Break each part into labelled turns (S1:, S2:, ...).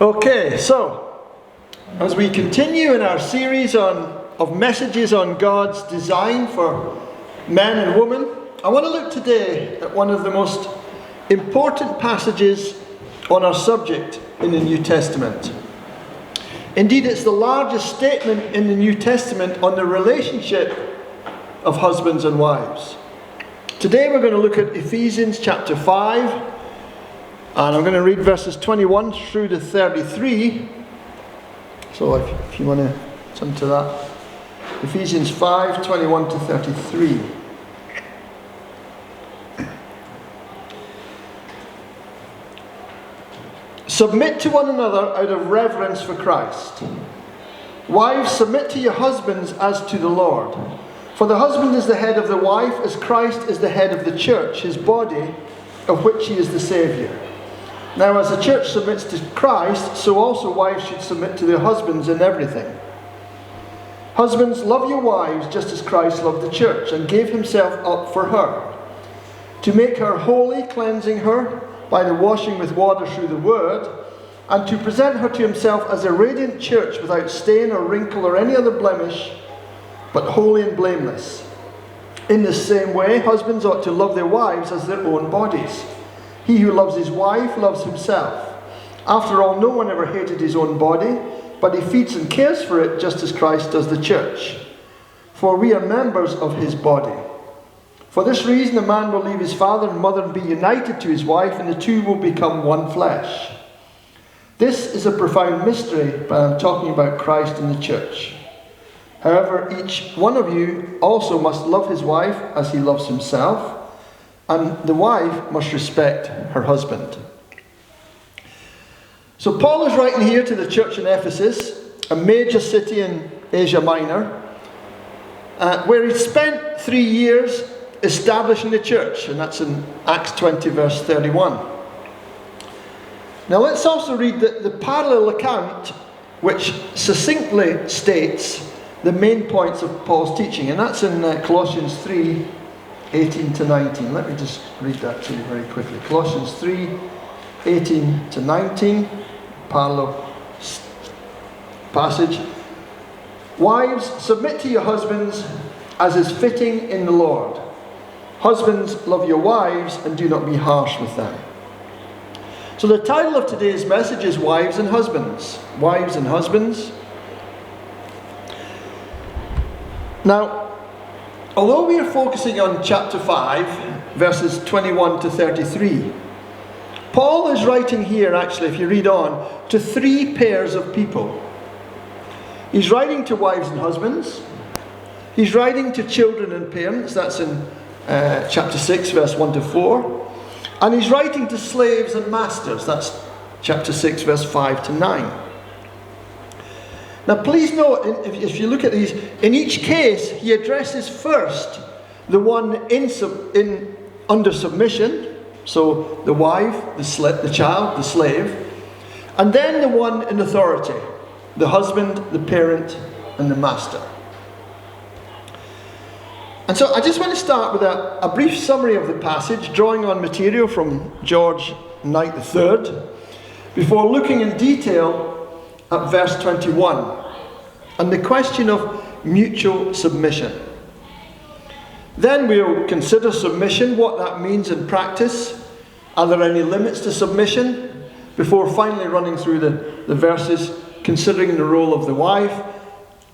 S1: Okay, so as we continue in our series of messages on God's design for men and women, I want to look today at one of the most important passages on our subject in the New Testament. Indeed, it's the largest statement in the New Testament on the relationship of husbands and wives. Today we're going to look at Ephesians chapter 5. And I'm going to read verses 21 through to 33. So if you want to turn to that. Ephesians 5, 21 to 33. Submit to one another out of reverence for Christ. Wives, submit to your husbands as to the Lord. For the husband is the head of the wife, as Christ is the head of the church, his body, of which he is the Saviour. Now, as the church submits to Christ, so also wives should submit to their husbands in everything. Husbands, love your wives just as Christ loved the church and gave himself up for her, to make her holy, cleansing her by the washing with water through the word, and to present her to himself as a radiant church without stain or wrinkle or any other blemish, but holy and blameless. In the same way, husbands ought to love their wives as their own bodies. He who loves his wife loves himself. After all, no one ever hated his own body, but he feeds and cares for it just as Christ does the church. For we are members of his body. For this reason, a man will leave his father and mother and be united to his wife, and the two will become one flesh. This is a profound mystery, but I'm talking about Christ and the church. However, each one of you also must love his wife as he loves himself, and the wife must respect her husband. So Paul is writing here to the church in Ephesus, a major city in Asia Minor, where he spent 3 years establishing the church, and that's in Acts 20 verse 31. Now let's also read the parallel account which succinctly states the main points of Paul's teaching, and that's in Colossians 3, 18 to 19. Let me just read that to you very quickly. Colossians 3, 18 to 19, parallel passage. Wives, submit to your husbands as is fitting in the Lord. Husbands, love your wives and do not be harsh with them. So the title of today's message is Wives and Husbands. Wives and Husbands. Now, although we are focusing on chapter 5, verses 21 to 33, Paul is writing here, actually, if you read on, to 3 pairs of people. He's writing to wives and husbands. He's writing to children and parents. That's in chapter 6, verse 1 to 4. And he's writing to slaves and masters. That's chapter 6, verse 5 to 9. Now please note, if you look at these, in each case he addresses first the one under submission, so the wife, the child, the slave, and then the one in authority, the husband, the parent, and the master. And so I just want to start with a brief summary of the passage, drawing on material from George Knight III, before looking in detail at verse 21, and the question of mutual submission. Then we'll consider submission, what that means in practice. Are there any limits to submission? Before finally running through the verses, considering the role of the wife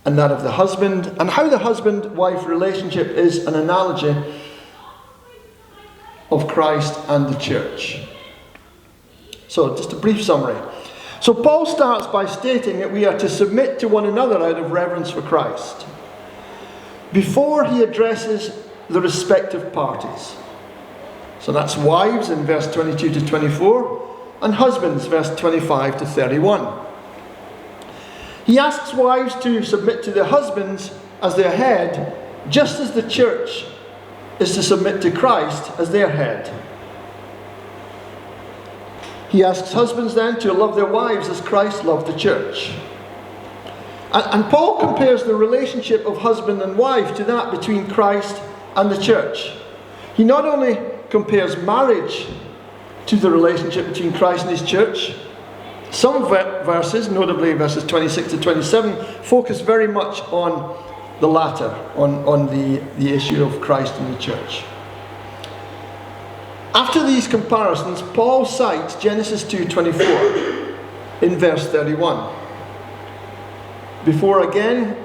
S1: and that of the husband, and how the husband-wife relationship is an analogy of Christ and the church. So just a brief summary. So Paul starts by stating that we are to submit to one another out of reverence for Christ, before he addresses the respective parties. So that's wives in verse 22 to 24, and husbands, verse 25 to 31. He asks wives to submit to their husbands as their head, just as the church is to submit to Christ as their head. He asks husbands then to love their wives as Christ loved the church. And Paul compares the relationship of husband and wife to that between Christ and the church. He not only compares marriage to the relationship between Christ and his church, Some verses, notably verses 26 to 27, focus very much on the latter, on the issue of Christ and the church. After these comparisons, Paul cites Genesis 2:24 in verse 31, before again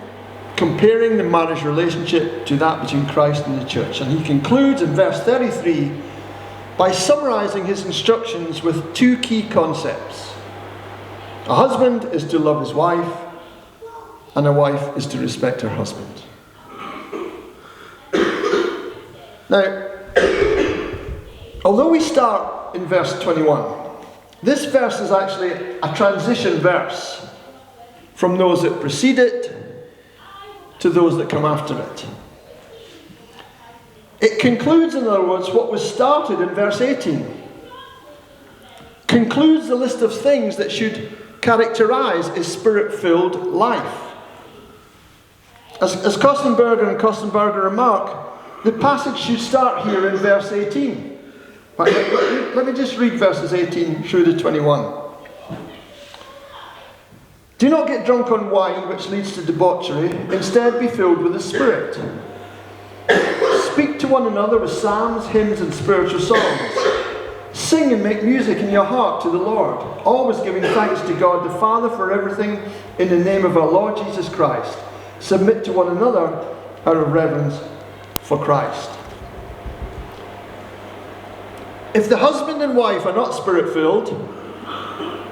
S1: comparing the marriage relationship to that between Christ and the church. And he concludes in verse 33 by summarizing his instructions with two key concepts. A husband is to love his wife, and a wife is to respect her husband. Now, although we start in verse 21, this verse is actually a transition verse from those that precede it to those that come after it. It concludes, in other words, what was started in verse 18. Concludes the list of things that should characterize a spirit-filled life. As Kostenberger and Kostenberger remark, the passage should start here in verse 18. But let me just read verses 18 through to 21. Do not get drunk on wine, which leads to debauchery. Instead, be filled with the Spirit. Speak to one another with psalms, hymns, and spiritual songs. Sing and make music in your heart to the Lord, always giving thanks to God the Father for everything in the name of our Lord Jesus Christ. Submit to one another out of reverence for Christ. If the husband and wife are not Spirit-filled,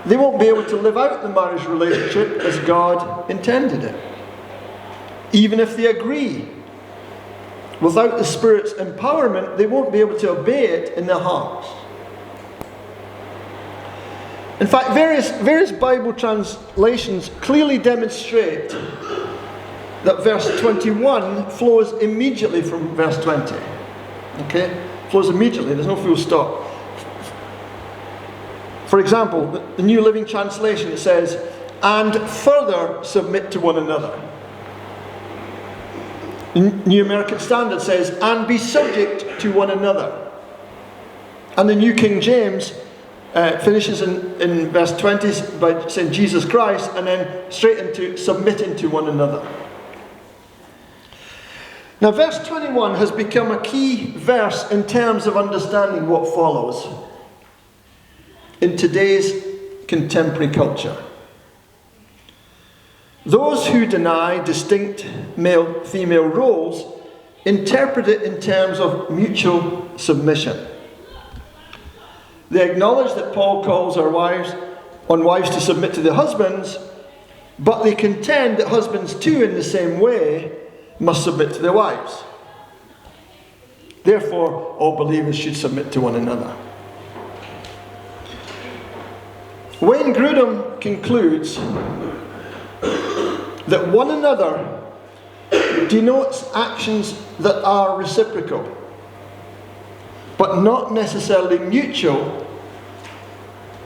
S1: they won't be able to live out the marriage relationship as God intended it. Even if they agree, without the Spirit's empowerment, they won't be able to obey it in their hearts. In fact, various Bible translations clearly demonstrate that verse 21 flows immediately from verse 20. Okay? Flows immediately, there's no full stop. For example, the New Living Translation says, and further submit to one another. The New American Standard says, and be subject to one another. And the New King James finishes in verse 20 by saying Jesus Christ, and then straight into submitting to one another. Now, verse 21 has become a key verse in terms of understanding what follows in today's contemporary culture. Those who deny distinct male-female roles interpret it in terms of mutual submission. They acknowledge that Paul calls on wives to submit to their husbands, but they contend that husbands too, in the same way, must submit to their wives. Therefore, all believers should submit to one another. Wayne Grudem concludes that one another denotes actions that are reciprocal, but not necessarily mutual,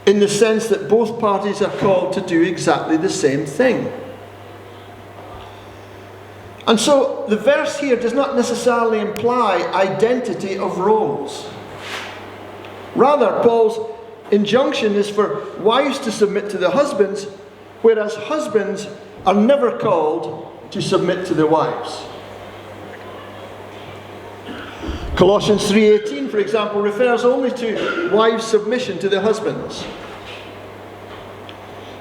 S1: in the sense that both parties are called to do exactly the same thing. And so the verse here does not necessarily imply identity of roles. Rather, Paul's injunction is for wives to submit to their husbands, whereas husbands are never called to submit to their wives. Colossians 3:18, for example, refers only to wives' submission to their husbands.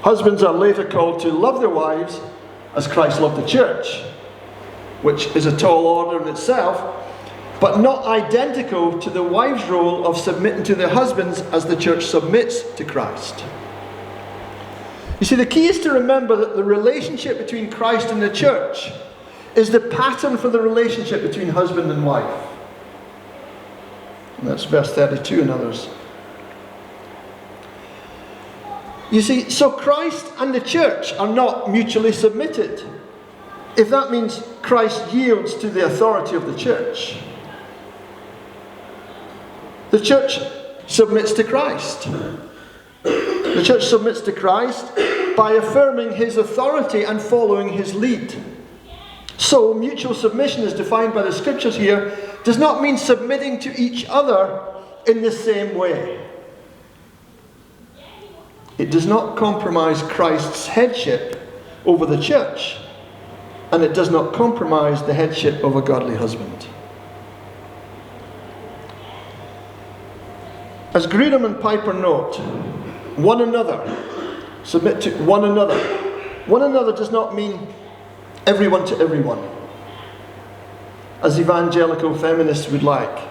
S1: Husbands are later called to love their wives as Christ loved the church, which is a tall order in itself, but not identical to the wife's role of submitting to their husbands as the church submits to Christ. You see, the key is to remember that the relationship between Christ and the church is the pattern for the relationship between husband and wife. And that's verse 32 and others. You see, so Christ and the church are not mutually submitted, if that means Christ yields to the authority of the church. The church submits to Christ. The church submits to Christ by affirming his authority and following his lead. So, mutual submission as defined by the scriptures here does not mean submitting to each other in the same way. It does not compromise Christ's headship over the church, and it does not compromise the headship of a godly husband. As Grudem and Piper note, one another, submit to one another. One another does not mean everyone to everyone, as evangelical feminists would like.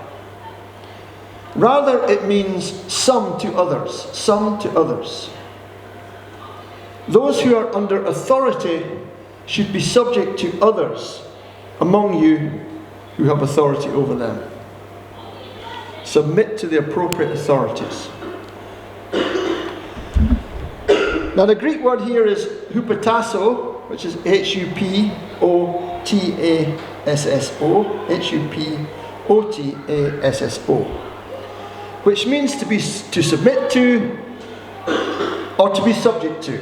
S1: Rather, it means some to others, some to others. Those who are under authority should be subject to others among you who have authority over them. Submit to the appropriate authorities. Now the Greek word here is hupotasso, which is H-U-P-O-T-A-S-S-O, H-U-P-O-T-A-S-S-O, which means to submit to or to be subject to.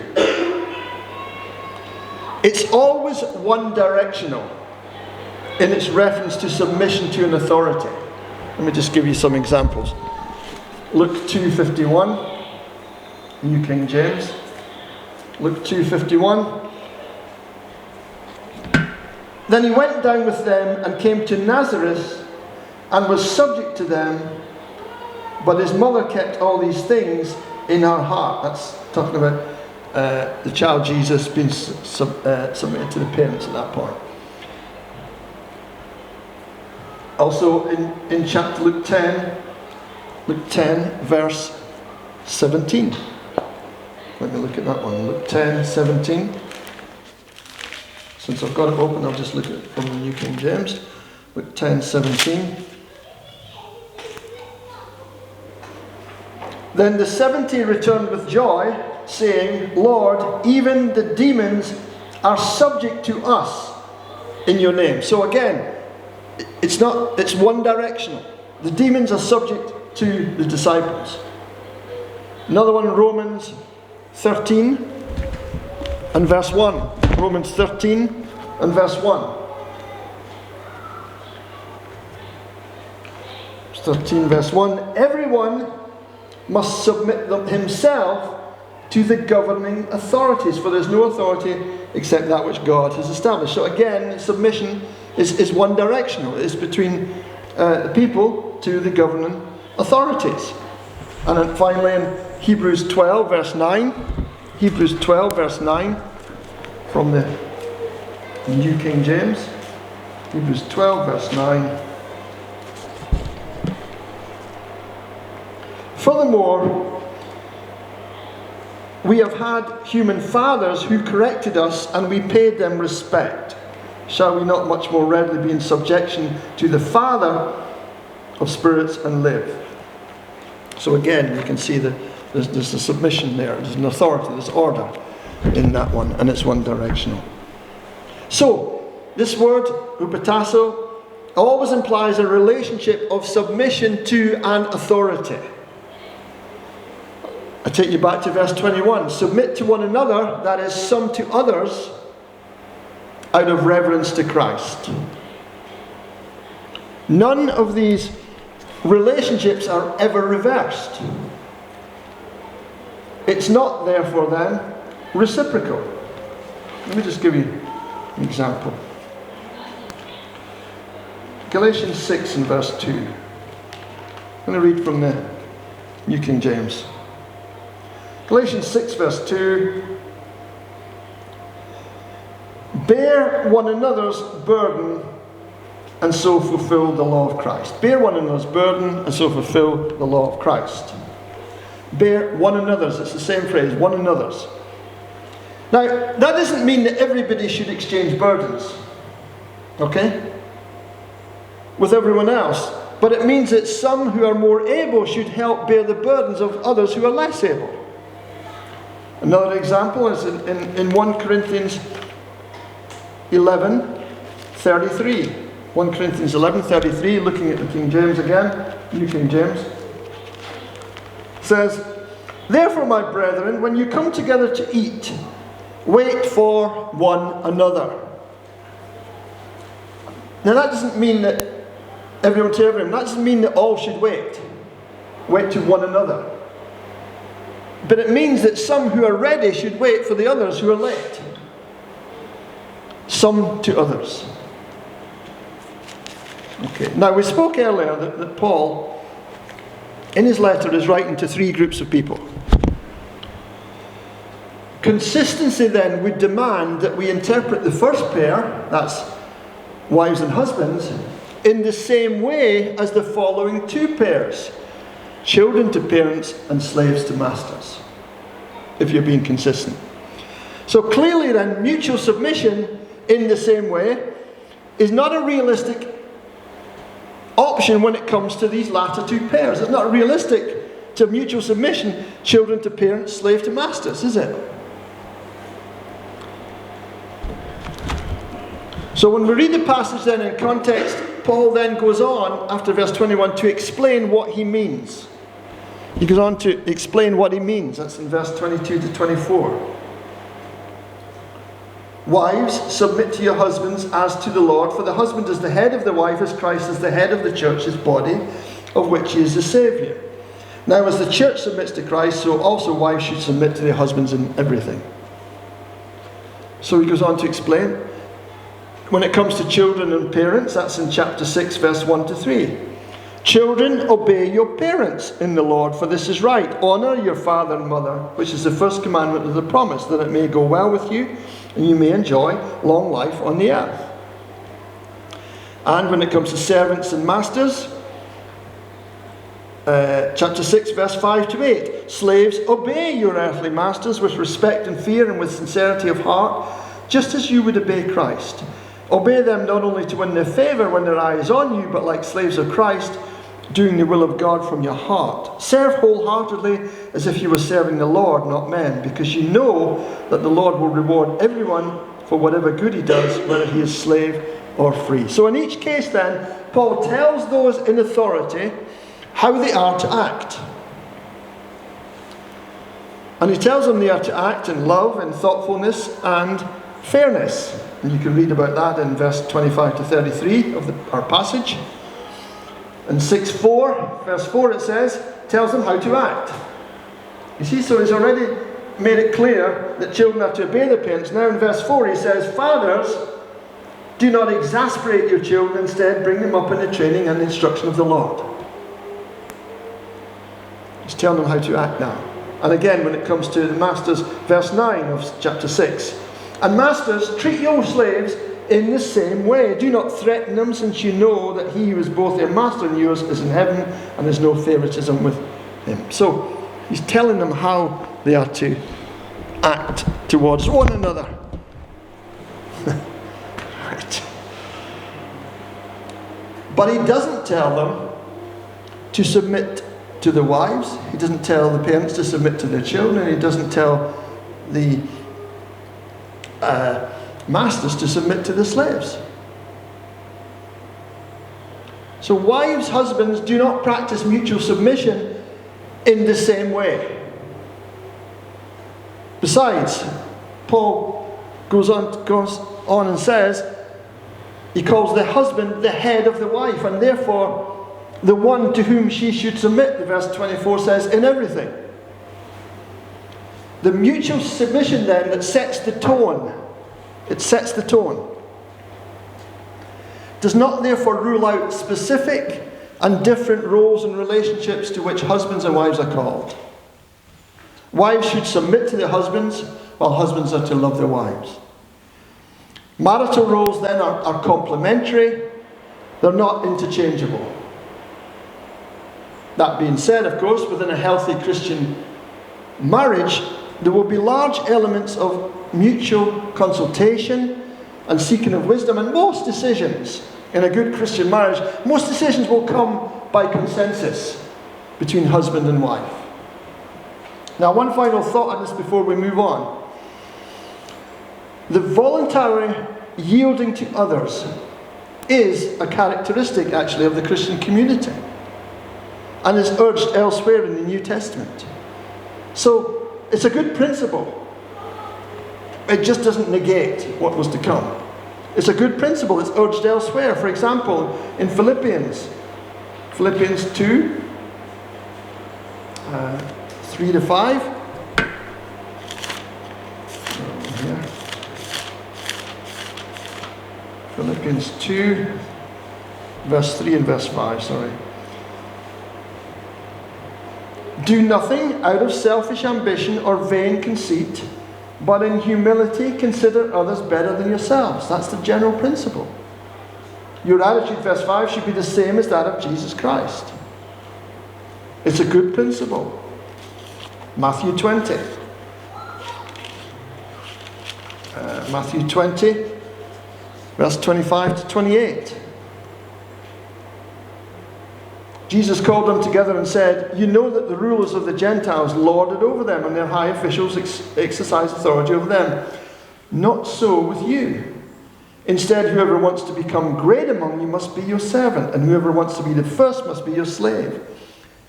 S1: It's always one directional in its reference to submission to an authority. Let me just give you some examples. Luke 2:51, New King James. Luke 2:51. Then he went down with them and came to Nazareth and was subject to them, but his mother kept all these things in her heart. That's talking about the child Jesus being submitted to the parents at that point. Also in chapter Luke 10 verse 17. Let me look at that one. Luke 10:17. Since I've got it open, I'll just look at it from the New King James. Luke 10:17. Then the 70 returned with joy, saying, Lord, even the demons are subject to us in your name. So again, it's one directional. The demons are subject to the disciples. Another one, Romans 13 and verse 1. Romans 13 and verse 1. 13 verse 1. Everyone must submit himself to the governing authorities, for there's no authority except that which God has established. So again, submission is one directional. It's between the people to the governing authorities. And then finally in Hebrews 12 verse 9, Hebrews 12 verse 9 from the New King James, Hebrews 12 verse 9. Furthermore, we have had human fathers who corrected us, and we paid them respect. Shall we not much more readily be in subjection to the Father of spirits and live? So again, you can see that there's a submission there, there's an authority, there's order in that one, and it's one directional. So, this word, hupotasso, always implies a relationship of submission to an authority. I take you back to verse 21. Submit to one another, that is, some to others, out of reverence to Christ. None of these relationships are ever reversed. It's not, therefore, then, reciprocal. Let me just give you an example. Galatians 6 and verse 2. I'm going to read from the New King James. Galatians 6 verse 2. Bear one another's burden and so fulfill the law of Christ. Bear one another's burden and so fulfill the law of Christ. Bear one another's. It's the same phrase, one another's. Now, that doesn't mean that everybody should exchange burdens, okay, with everyone else. But it means that some who are more able should help bear the burdens of others who are less able. Another example is in 1 Corinthians 11:33. 1 Corinthians 11:33, looking at the King James again, New King James, says, Therefore, my brethren, when you come together to eat, wait for one another. Now that doesn't mean that everyone to everyone. That doesn't mean that all should wait. Wait to one another. but it means that some who are ready should wait for the others who are late. Some to others. Okay. Now, we spoke earlier that Paul, in his letter, is writing to three groups of people. Consistency then would demand that we interpret the first pair, that's wives and husbands, in the same way as the following two pairs: children to parents and slaves to masters, if you're being consistent. So clearly then, mutual submission in the same way is not a realistic option when it comes to these latter two pairs. It's not realistic to have mutual submission, children to parents, slave to masters, is it? So when we read the passage then in context, Paul then goes on after verse 21 to explain what he means. He goes on to explain what he means. That's in verse 22 to 24. Wives, submit to your husbands as to the Lord, for the husband is the head of the wife, as Christ is the head of the church, his body, of which he is the Saviour. Now as the church submits to Christ, so also wives should submit to their husbands in everything. So he goes on to explain. When it comes to children and parents, that's in chapter 6, verse 1 to 3. Children, obey your parents in the Lord, for this is right. Honour your father and mother, which is the first commandment of the promise, that it may go well with you, and you may enjoy long life on the earth. And when it comes to servants and masters, chapter 6, verse 5 to 8. Slaves, obey your earthly masters with respect and fear and with sincerity of heart, just as you would obey Christ. Obey them not only to win their favour when their eye is on you, but like slaves of Christ, doing the will of God from your heart. Serve wholeheartedly as if you were serving the Lord, not men, because you know that the Lord will reward everyone for whatever good he does, whether he is slave or free. So in each case then, Paul tells those in authority how they are to act. And he tells them they are to act in love and thoughtfulness and fairness. And you can read about that in verse 25 to 33 of our passage. In 6:4, verse 4 it says, tells them how to act. You see, so he's already made it clear that children have to obey their parents. Now in verse 4 he says, fathers, do not exasperate your children, instead bring them up in the training and instruction of the Lord. He's telling them how to act now. And again, when it comes to the masters, verse 9 of chapter 6. And masters, treat your slaves in the same way. Do not threaten them, since you know that he who is both their master and yours is in heaven, and there's no favoritism with him. So he's telling them how they are to act towards one another. Right. But he doesn't tell them to submit to the wives. He doesn't tell the parents to submit to their children. He doesn't tell the masters to submit to the slaves. So wives, husbands, do not practice mutual submission in the same way. Besides, Paul goes on and says, he calls the husband the head of the wife, and therefore the one to whom she should submit, the verse 24 says, in everything. The mutual submission then that sets the tone, it sets the tone, does not therefore rule out specific and different roles and relationships to which husbands and wives are called. Wives should submit to their husbands, while husbands are to love their wives. Marital roles then are complementary, they're not interchangeable. That being said, of course, within a healthy Christian marriage, there will be large elements of mutual consultation and seeking of wisdom, and most decisions in a good Christian marriage, most decisions will come by consensus between husband and wife. Now, one final thought on this before we move on. The voluntary yielding to others is a characteristic, actually, of the Christian community, and is urged elsewhere in the New Testament. So, it's a good principle. It just doesn't negate what was to come. It's a good principle. It's urged elsewhere. For example, in Philippians 2, 3 to 5. Philippians 2, verse 3 and verse 5, sorry. Do nothing out of selfish ambition or vain conceit, but in humility consider others better than yourselves. That's the general principle. Your attitude, verse 5, should be the same as that of Jesus Christ. It's a good principle. Matthew 20. Matthew 20, verse 25 to 28. Jesus called them together and said, "You know that the rulers of the Gentiles lord it over them, and their high officials exercise authority over them. Not so with you. Instead, whoever wants to become great among you must be your servant, and whoever wants to be the first must be your slave.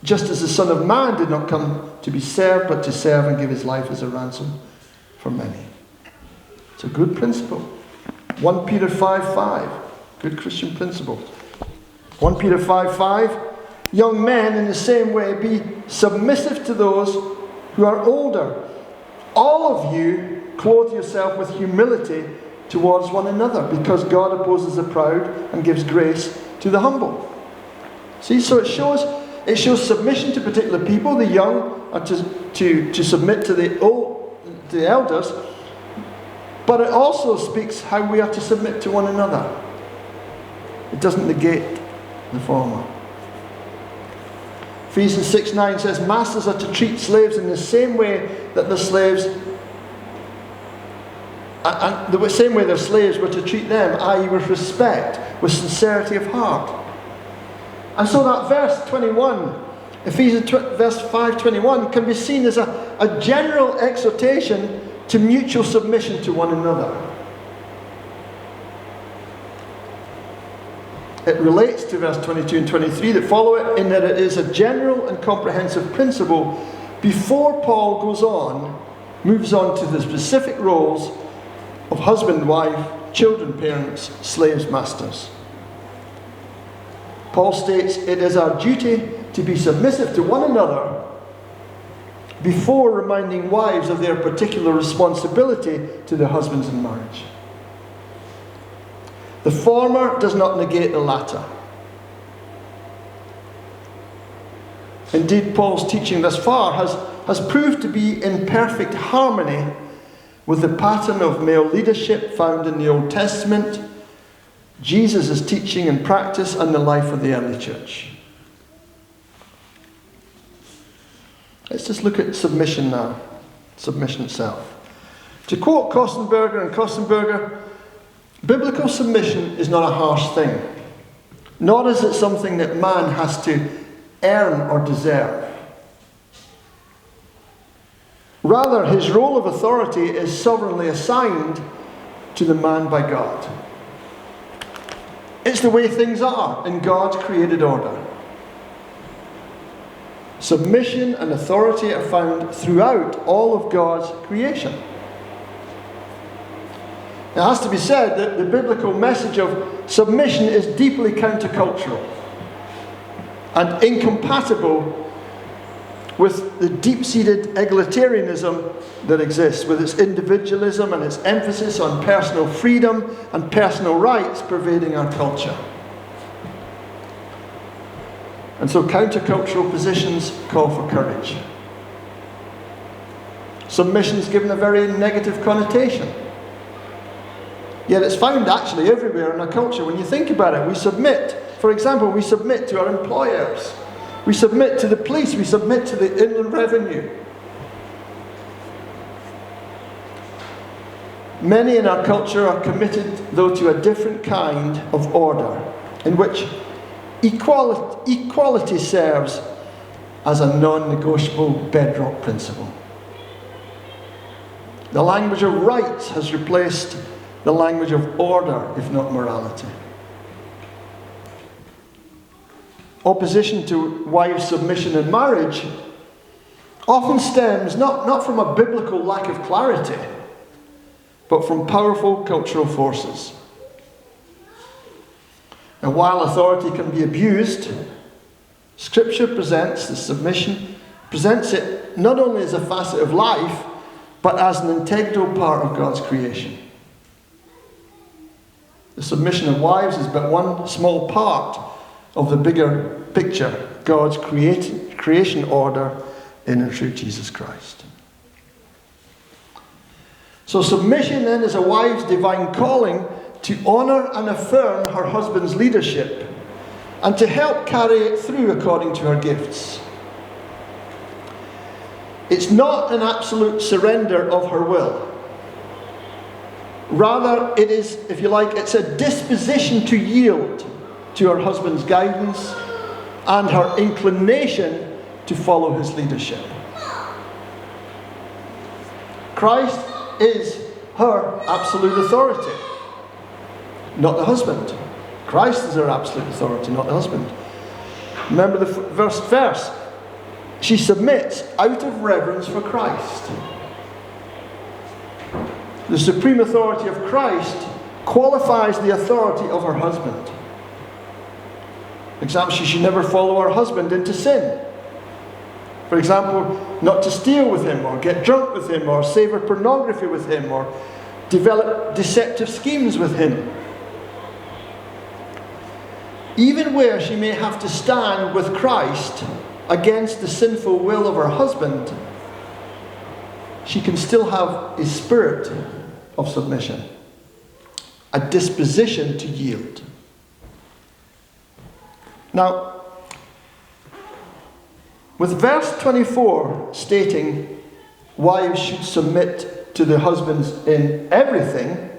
S1: Just as the Son of Man did not come to be served, but to serve and give his life as a ransom for many." It's a good principle. 1 Peter 5:5, good Christian principle. 1 Peter 5:5, young men in the same way be submissive to those who are older. All of you clothe yourself with humility towards one another, because God opposes the proud and gives grace to the humble. See, so it shows submission to particular people. The young are to submit to the elders, but it also speaks how we are to submit to one another. It doesn't negate the former. Ephesians 6:9 says, masters are to treat slaves in the same way that the slaves, and the same way their slaves were to treat them, i.e. with respect, with sincerity of heart. And so that verse 21, Ephesians verse 5:21, can be seen as a general exhortation to mutual submission to one another. It relates to verse 22 and 23 that follow it, in that it is a general and comprehensive principle before Paul moves on to the specific roles of husband, wife, children, parents, slaves, masters. Paul states it is our duty to be submissive to one another before reminding wives of their particular responsibility to their husbands in marriage. The former does not negate the latter. Indeed, Paul's teaching thus far has proved to be in perfect harmony with the pattern of male leadership found in the Old Testament, Jesus' teaching and practice, and the life of the early church. Let's just look at submission now. Submission itself. To quote Kostenberger, biblical submission is not a harsh thing, nor is it something that man has to earn or deserve. Rather, his role of authority is sovereignly assigned to the man by God. It's the way things are in God's created order. Submission and authority are found throughout all of God's creation. It has to be said that the biblical message of submission is deeply countercultural and incompatible with the deep-seated egalitarianism that exists, with its individualism and its emphasis on personal freedom and personal rights pervading our culture. And so countercultural positions call for courage. Submission is given a very negative connotation. Yet it's found actually everywhere in our culture. When you think about it, we submit. For example, we submit to our employers. We submit to the police. We submit to the Inland Revenue. Many in our culture are committed, though, to a different kind of order, in which equality serves as a non-negotiable bedrock principle. The language of rights has replaced the language of order, if not morality. Opposition to wives' submission in marriage often stems not from a biblical lack of clarity, but from powerful cultural forces. And while authority can be abused, Scripture presents it not only as a facet of life, but as an integral part of God's creation. The submission of wives is but one small part of the bigger picture, God's creation order in and through Jesus Christ. So submission then is a wife's divine calling to honour and affirm her husband's leadership and to help carry it through according to her gifts. It's not an absolute surrender of her will. Rather, it is, if you like, it's a disposition to yield to her husband's guidance and her inclination to follow his leadership. Christ is her absolute authority, not the husband. Christ is her absolute authority, not the husband. Remember the first verse. She submits out of reverence for Christ. The supreme authority of Christ qualifies the authority of her husband. For example, she should never follow her husband into sin. For example, not to steal with him, or get drunk with him, or savour pornography with him, or develop deceptive schemes with him. Even where she may have to stand with Christ against the sinful will of her husband, she can still have a spirit of submission, a disposition to yield. Now, with verse 24 stating wives should submit to their husbands in everything,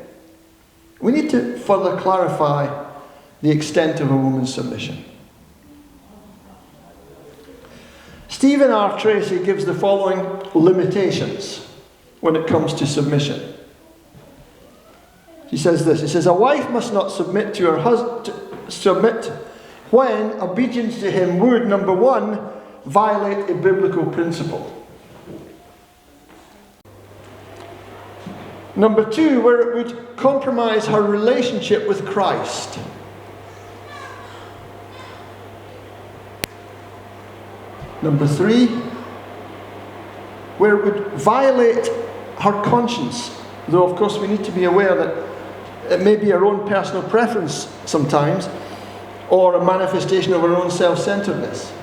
S1: we need to further clarify the extent of a woman's submission. Stephen R. Tracy gives the following limitations when it comes to submission. He says this, he says, a wife must not submit to her husband, submit when obedience to him would, number one, violate a biblical principle. Number two, where it would compromise her relationship with Christ. Number three, where it would violate her conscience. Though, of course, we need to be aware that it may be our own personal preference sometimes, or a manifestation of our own self-centeredness.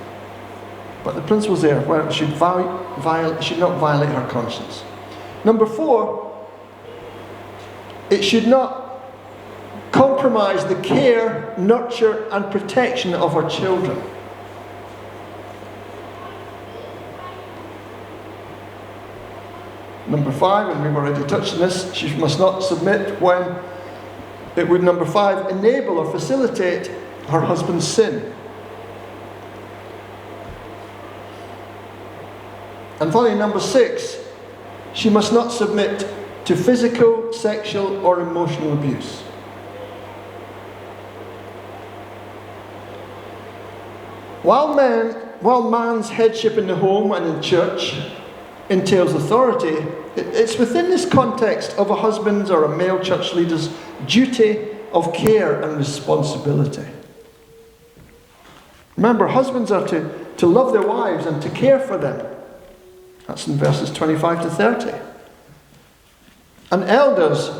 S1: But the principle's there, where it should not violate her conscience. Number four, it should not compromise the care, nurture, and protection of her children. Number five, and we've already touched on this, she must not submit when it would, number five, enable or facilitate her husband's sin. And finally, number six, she must not submit to physical, sexual, or emotional abuse. While man's headship in the home and in church entails authority, it's within this context of a husband's or a male church leader's duty of care and responsibility. Remember, husbands are to love their wives and to care for them. That's in verses 25 to 30. And elders,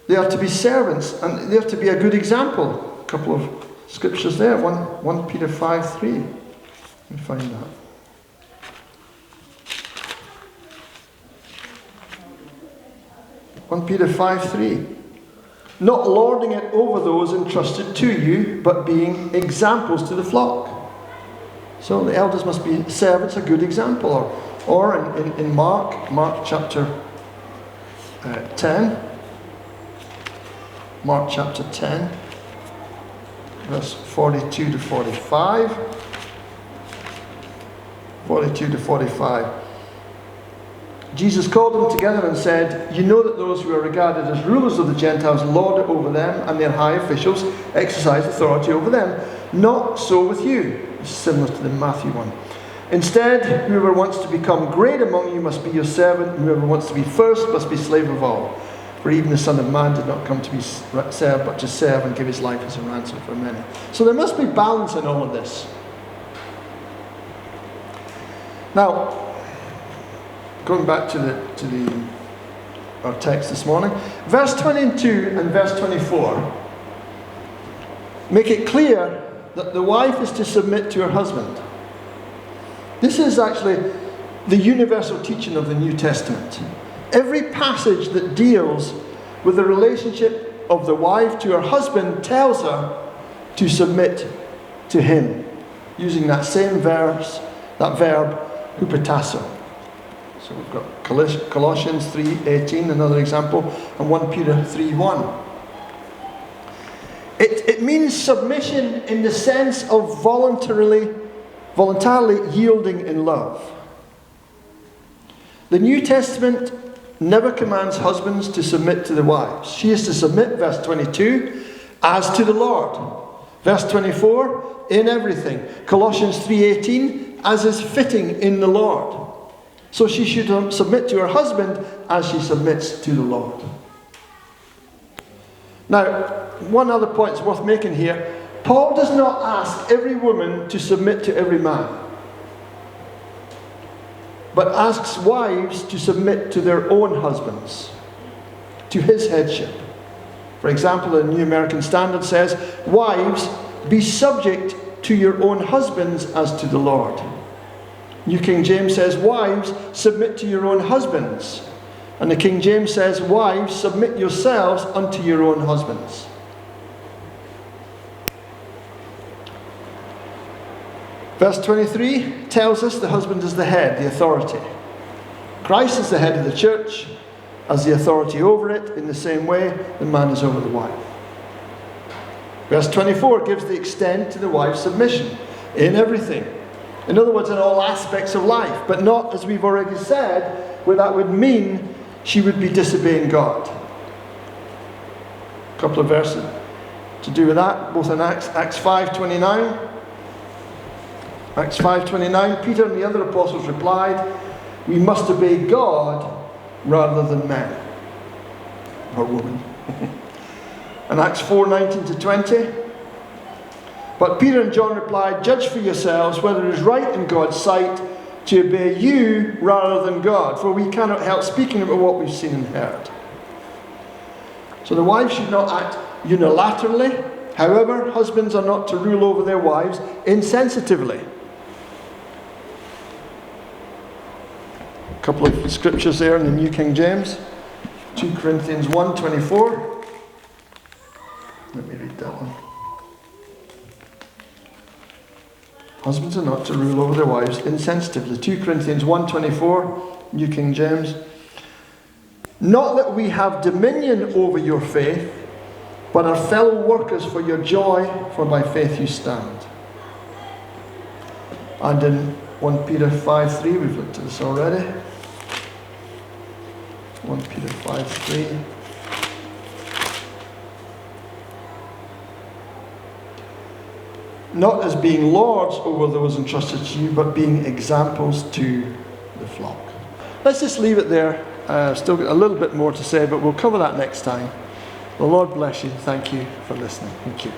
S1: they are to be servants and they are to be a good example. A couple of scriptures there. 1 Peter 5:3. Let me find that. 1 Peter 5:3. Not lording it over those entrusted to you, but being examples to the flock. So the elders must be servants, a good example. Or in Mark chapter 10. Mark chapter 10, verse 42 to 45. 42 to 45. Jesus called them together and said, you know that those who are regarded as rulers of the Gentiles lord it over them, and their high officials exercise authority over them. Not so with you. It's similar to the Matthew one. Instead, whoever wants to become great among you must be your servant. Whoever wants to be first must be slave of all. For even the Son of Man did not come to be served, but to serve and give his life as a ransom for many. So there must be balance in all of this. Now, going back to the our text this morning. Verse 22 and verse 24 make it clear that the wife is to submit to her husband. This is actually the universal teaching of the New Testament. Every passage that deals with the relationship of the wife to her husband tells her to submit to him, using that same verb, hupotasso. So we've got Colossians 3:18, another example, and 1 Peter 3:1. It means submission in the sense of voluntarily yielding in love. The New Testament never commands husbands to submit to the wives. She is to submit, verse 22, as to the Lord. Verse 24, in everything. Colossians 3:18, as is fitting in the Lord. So she should submit to her husband as she submits to the Lord. Now, one other point is worth making here. Paul does not ask every woman to submit to every man, but asks wives to submit to their own husbands, to his headship. For example, the New American Standard says, "Wives, be subject to your own husbands as to the Lord." New King James says, "Wives, submit to your own husbands." And the King James says, "Wives, submit yourselves unto your own husbands." Verse 23 tells us the husband is the head, the authority. Christ is the head of the church, as the authority over it. In the same way, the man is over the wife. Verse 24 gives the extent to the wife's submission in everything. In other words, in all aspects of life, but not, as we've already said, where that would mean she would be disobeying God. A couple of verses to do with that, both in Acts 5:29. Acts 5:29, Peter and the other apostles replied, "We must obey God rather than men," or women. And Acts 4:19-20, but Peter and John replied, "Judge for yourselves whether it is right in God's sight to obey you rather than God, for we cannot help speaking about what we've seen and heard." So the wife should not act unilaterally. However, husbands are not to rule over their wives insensitively. A couple of scriptures there in the New King James. 2 Corinthians 1:24. Let me read that one. Husbands are not to rule over their wives insensitively. 2 Corinthians 1:24, New King James. "Not that we have dominion over your faith, but are fellow workers for your joy, for by faith you stand." And in 1 Peter 5:3, we've looked at this already. 1 Peter 5:3. "Not as being lords over those entrusted to you, but being examples to the flock." Let's just leave it there. Still got a little bit more to say, but we'll cover that next time. The Lord bless you. Thank you for listening. Thank you.